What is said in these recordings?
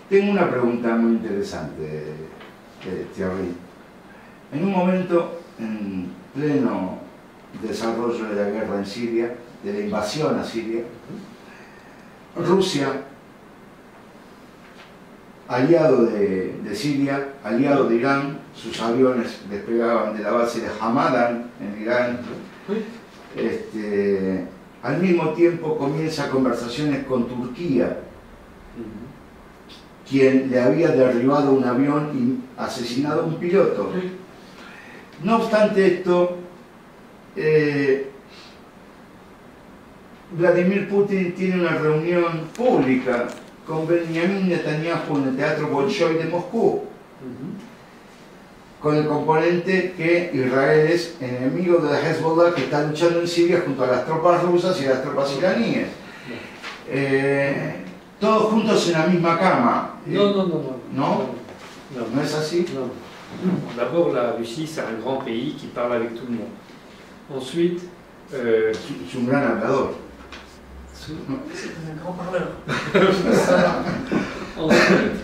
Tengo una pregunta muy interesante, Thierry. En un momento, en pleno desarrollo de la guerra en Siria, de la invasión a Siria, Rusia, aliado de Siria, aliado de Irán, sus aviones despegaban de la base de Hamadan en Irán. Al mismo tiempo comienza conversaciones con Turquía, quien le había derribado un avión y asesinado a un piloto. No obstante esto, Vladimir Putin tiene una reunión pública con Benjamin Netanyahu en el Teatro Bolshoi de Moscú, con el componente que Israel es enemigo de la Hezbollah, que está luchando en Siria junto a las tropas rusas y a las tropas iraníes. Todos juntos en la misma cama. ¿No es así? Non. D'abord, la Russie, c'est un grand pays qui parle avec tout le monde. Ensuite... c'est un gran hablador. C'est un grand parleur. Ensuite,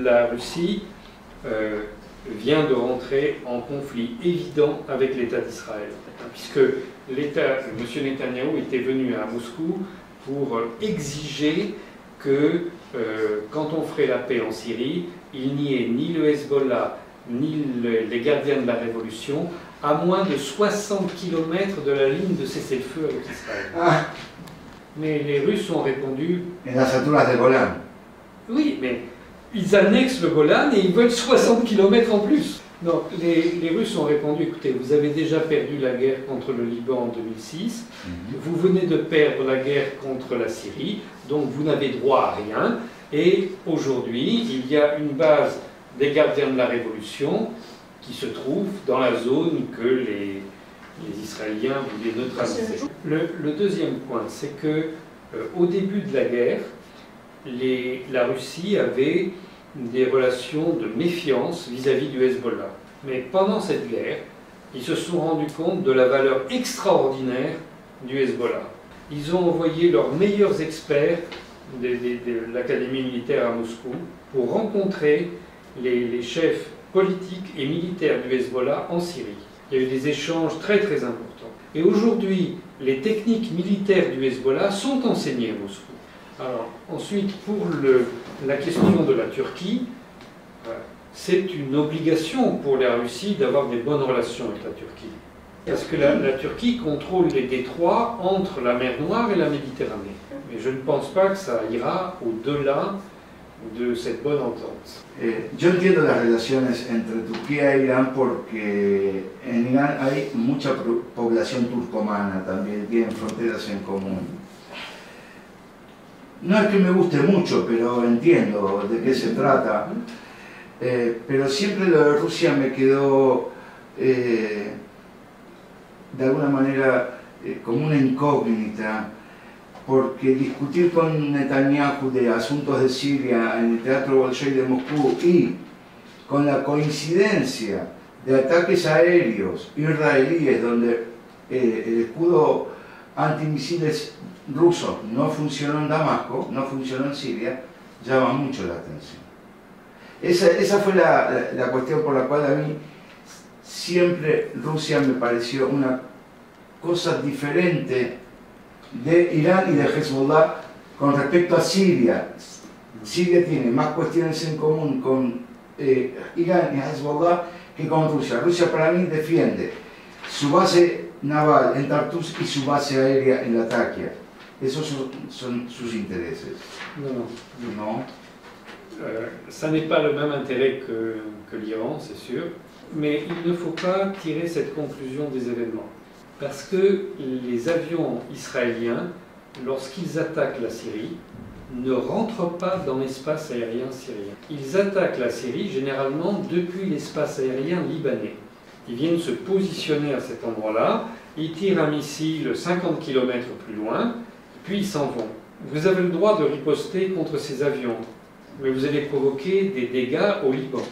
la Russie vient de rentrer en conflit évident avec l'État d'Israël, puisque M. Netanyahou était venu à Moscou pour exiger que quand on ferait la paix en Syrie, il n'y ait ni le Hezbollah, ni les gardiens de la révolution, à moins de 60 km de la ligne de cessez-le-feu avec Israël. Ah. Mais les Russes ont répondu... En las alturas de Golan. Oui, mais ils annexent le Golan et ils veulent 60 km en plus. Donc les Russes ont répondu, écoutez, vous avez déjà perdu la guerre contre le Liban en 2006, vous venez de perdre la guerre contre la Syrie, donc vous n'avez droit à rien, et aujourd'hui, il y a une base des gardiens de la Révolution qui se trouve dans la zone que les Israéliens voulaient neutraliser. Le deuxième point, c'est que au début de la guerre, la Russie avait des relations de méfiance vis-à-vis du Hezbollah. Mais pendant cette guerre, ils se sont rendus compte de la valeur extraordinaire du Hezbollah. Ils ont envoyé leurs meilleurs experts de l'Académie militaire à Moscou pour rencontrer les chefs politiques et militaires du Hezbollah en Syrie. Il y a eu des échanges très très importants. Et aujourd'hui, les techniques militaires du Hezbollah sont enseignées à Moscou. Alors, ensuite, pour la question de la Turquie, c'est une obligation pour la Russie d'avoir des bonnes relations avec la Turquie. Parce que la Turquie contrôle les détroits entre la mer Noire et la Méditerranée. Mais je ne pense pas que ça ira au-delà de cette bonne entente. Yo entiendo las relaciones entre Turquía e Irán porque en Irán hay mucha población turcomana también, tienen fronteras en común. No es que me guste mucho, pero entiendo de qué se trata. Pero siempre lo de Rusia me quedó de alguna manera como una incógnita, porque discutir con Netanyahu de asuntos de Siria en el Teatro Bolshoi de Moscú y con la coincidencia de ataques aéreos israelíes donde el escudo antimisiles ruso no funcionó en Damasco, no funcionó en Siria, llama mucho la atención. Esa fue la cuestión por la cual a mí siempre Rusia me pareció una cosa diferente de Irán y de Hezbollah con respecto a Siria. Siria tiene más cuestiones en común con Irán y Hezbollah que con Rusia. Rusia para mí defiende su base naval en Tartus y su base aérea en Latakia. Esos son sus intereses. Non. Ça n'est pas le même intérêt que l'Iran, c'est sûr, mais il ne faut pas tirer cette conclusion des événements. Parce que les avions israéliens, lorsqu'ils attaquent la Syrie, ne rentrent pas dans l'espace aérien syrien. Ils attaquent la Syrie généralement depuis l'espace aérien libanais. Ils viennent se positionner à cet endroit-là, ils tirent un missile 50 km plus loin, puis ils s'en vont. Vous avez le droit de riposter contre ces avions, mais vous allez provoquer des dégâts au Liban.